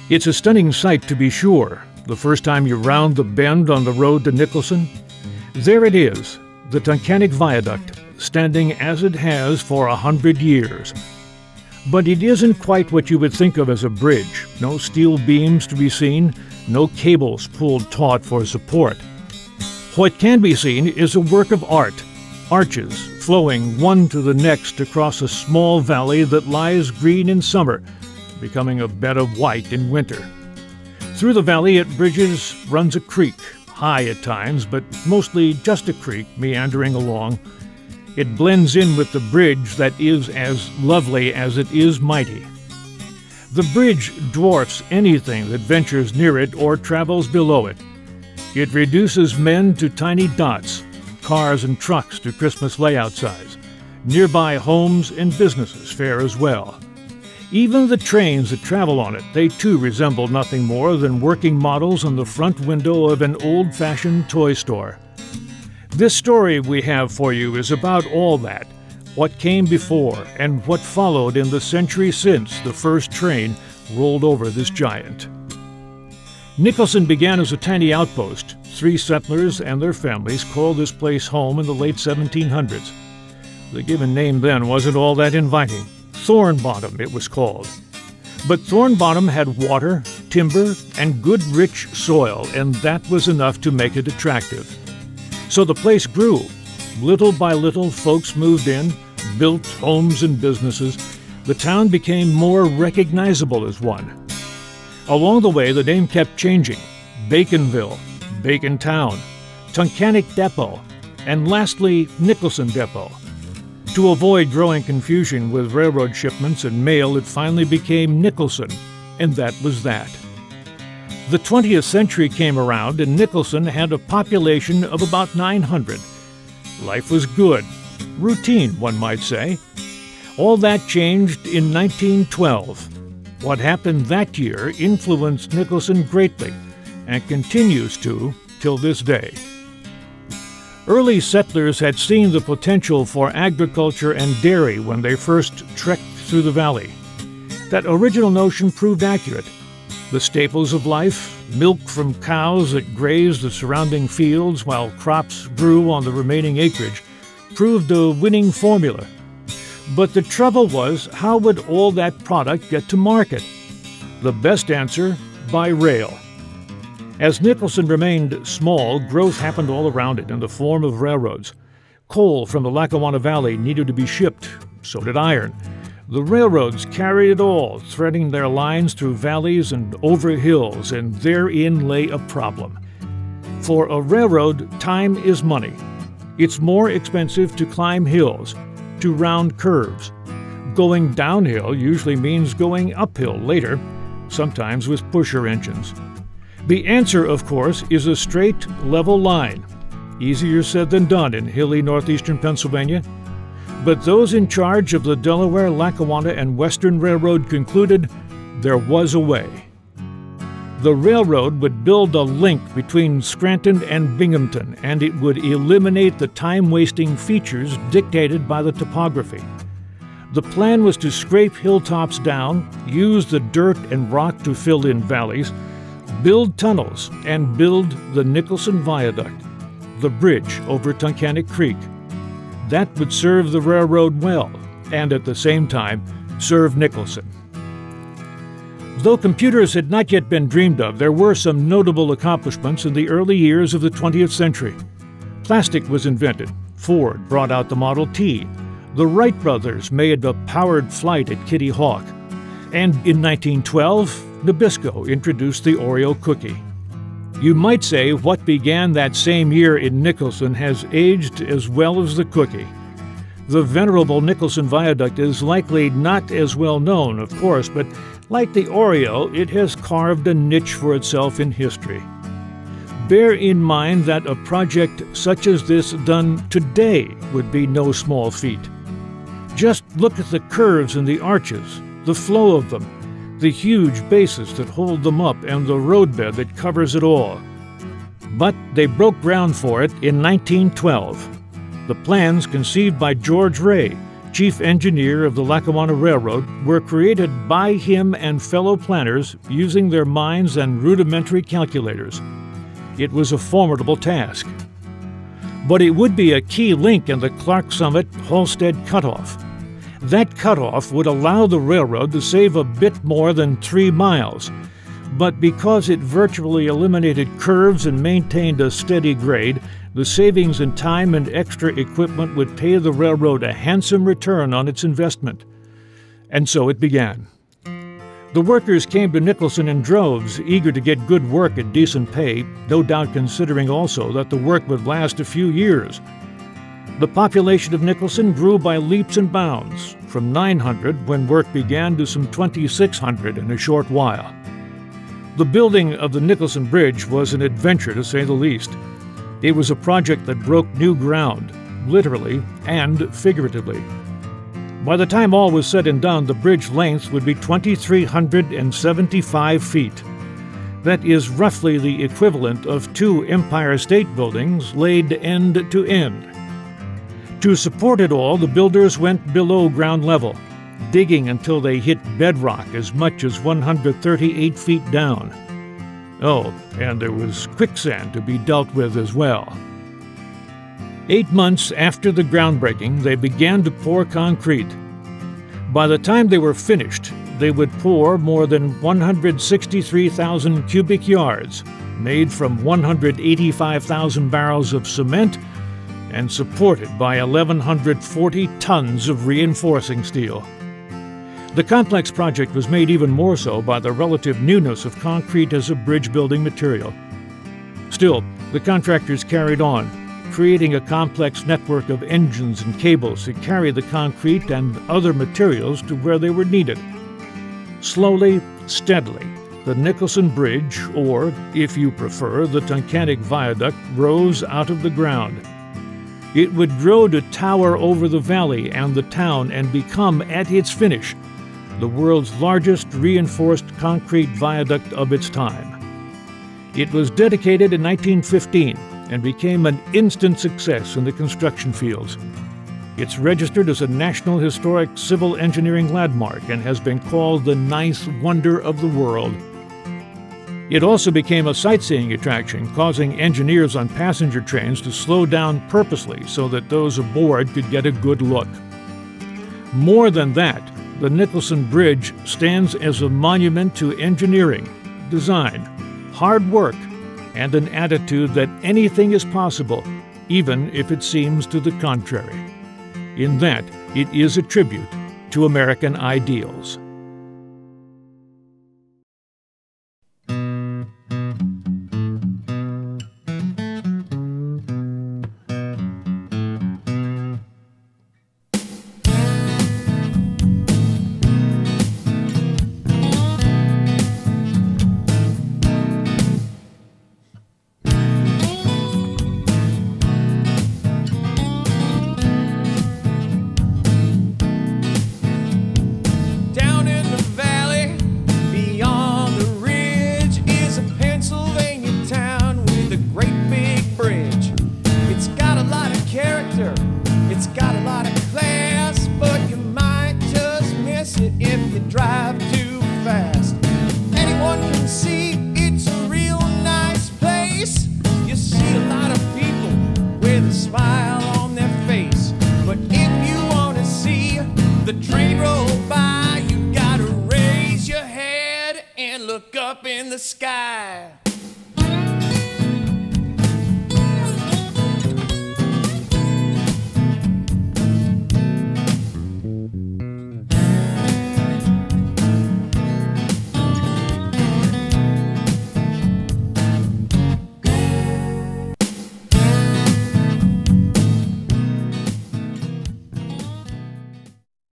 It's a stunning sight to be sure, the first time you round the bend on the road to Nicholson. There it is, the Tunkhannock Viaduct, standing as it has for 100 years. But it isn't quite what you would think of as a bridge. No steel beams to be seen, no cables pulled taut for support. What can be seen is a work of art, arches flowing one to the next across a small valley that lies green in summer, becoming a bed of white in winter. Through the valley at bridges runs a creek, high at times, but mostly just a creek meandering along. It blends in with the bridge that is as lovely as it is mighty. The bridge dwarfs anything that ventures near it or travels below it. It reduces men to tiny dots, cars and trucks to Christmas layout size. Nearby homes and businesses fare as well. Even the trains that travel on it, they too resemble nothing more than working models on the front window of an old-fashioned toy store. This story we have for you is about all that, what came before and what followed in the century since the first train rolled over this giant. Nicholson began as a tiny outpost. 3 settlers and their families called this place home in the late 1700s. The given name then wasn't all that inviting. Thorn Bottom, it was called. But Thorn Bottom had water, timber, and good rich soil, and that was enough to make it attractive. So the place grew. Little by little, folks moved in, built homes and businesses. The town became more recognizable as one. Along the way, the name kept changing. Baconville, Bacon Town, Tunkhannock Depot, and lastly, Nicholson Depot. To avoid growing confusion with railroad shipments and mail, it finally became Nicholson, and that was that. The 20th century came around, and Nicholson had a population of about 900. Life was good, routine, one might say. All that changed in 1912. What happened that year influenced Nicholson greatly, and continues to till this day. Early settlers had seen the potential for agriculture and dairy when they first trekked through the valley. That original notion proved accurate. The staples of life, milk from cows that grazed the surrounding fields while crops grew on the remaining acreage, proved a winning formula. But the trouble was, how would all that product get to market? The best answer, by rail. As Nicholson remained small, growth happened all around it in the form of railroads. Coal from the Lackawanna Valley needed to be shipped, so did iron. The railroads carried it all, threading their lines through valleys and over hills, and therein lay a problem. For a railroad, time is money. It's more expensive to climb hills, to round curves. Going downhill usually means going uphill later, sometimes with pusher engines. The answer, of course, is a straight, level line. Easier said than done in hilly northeastern Pennsylvania. But those in charge of the Delaware, Lackawanna, and Western Railroad concluded there was a way. The railroad would build a link between Scranton and Binghamton, and it would eliminate the time-wasting features dictated by the topography. The plan was to scrape hilltops down, use the dirt and rock to fill in valleys, build tunnels, and build the Nicholson Viaduct, the bridge over Tunkhannock Creek. That would serve the railroad well, and at the same time, serve Nicholson. Though computers had not yet been dreamed of, there were some notable accomplishments in the early years of the 20th century. Plastic was invented. Ford brought out the Model T. The Wright brothers made a powered flight at Kitty Hawk. And in 1912, Nabisco introduced the Oreo cookie. You might say what began that same year in Nicholson has aged as well as the cookie. The venerable Nicholson Viaduct is likely not as well known, of course, but like the Oreo, it has carved a niche for itself in history. Bear in mind that a project such as this done today would be no small feat. Just look at the curves and the arches, the flow of them, the huge bases that hold them up, and the roadbed that covers it all. But they broke ground for it in 1912. The plans, conceived by George Ray, chief engineer of the Lackawanna Railroad, were created by him and fellow planners using their minds and rudimentary calculators. It was a formidable task. But it would be a key link in the Clark Summit-Halstead cutoff. That cutoff would allow the railroad to save a bit more than 3 miles. But because it virtually eliminated curves and maintained a steady grade, the savings in time and extra equipment would pay the railroad a handsome return on its investment. And so it began. The workers came to Nicholson in droves, eager to get good work at decent pay, no doubt considering also that the work would last a few years. The population of Nicholson grew by leaps and bounds, from 900 when work began to some 2,600 in a short while. The building of the Nicholson Bridge was an adventure, to say the least. It was a project that broke new ground, literally and figuratively. By the time all was said and done, the bridge length would be 2,375 feet. That is roughly the equivalent of 2 Empire State Buildings laid end to end. To support it all, the builders went below ground level, digging until they hit bedrock as much as 138 feet down. Oh, and there was quicksand to be dealt with as well. 8 months after the groundbreaking, they began to pour concrete. By the time they were finished, they would pour more than 163,000 cubic yards, made from 185,000 barrels of cement and supported by 1,140 tons of reinforcing steel. The complex project was made even more so by the relative newness of concrete as a bridge-building material. Still, the contractors carried on, creating a complex network of engines and cables to carry the concrete and other materials to where they were needed. Slowly, steadily, the Nicholson Bridge, or, if you prefer, the Tunkhannock Viaduct, rose out of the ground. It would grow to tower over the valley and the town and become, at its finish, the world's largest reinforced concrete viaduct of its time. It was dedicated in 1915 and became an instant success in the construction fields. It's registered as a National Historic Civil Engineering Landmark and has been called the ninth wonder of the world. It also became a sightseeing attraction, causing engineers on passenger trains to slow down purposely so that those aboard could get a good look. More than that, the Nicholson Bridge stands as a monument to engineering, design, hard work, and an attitude that anything is possible, even if it seems to the contrary. In that, it is a tribute to American ideals. Look up in the sky.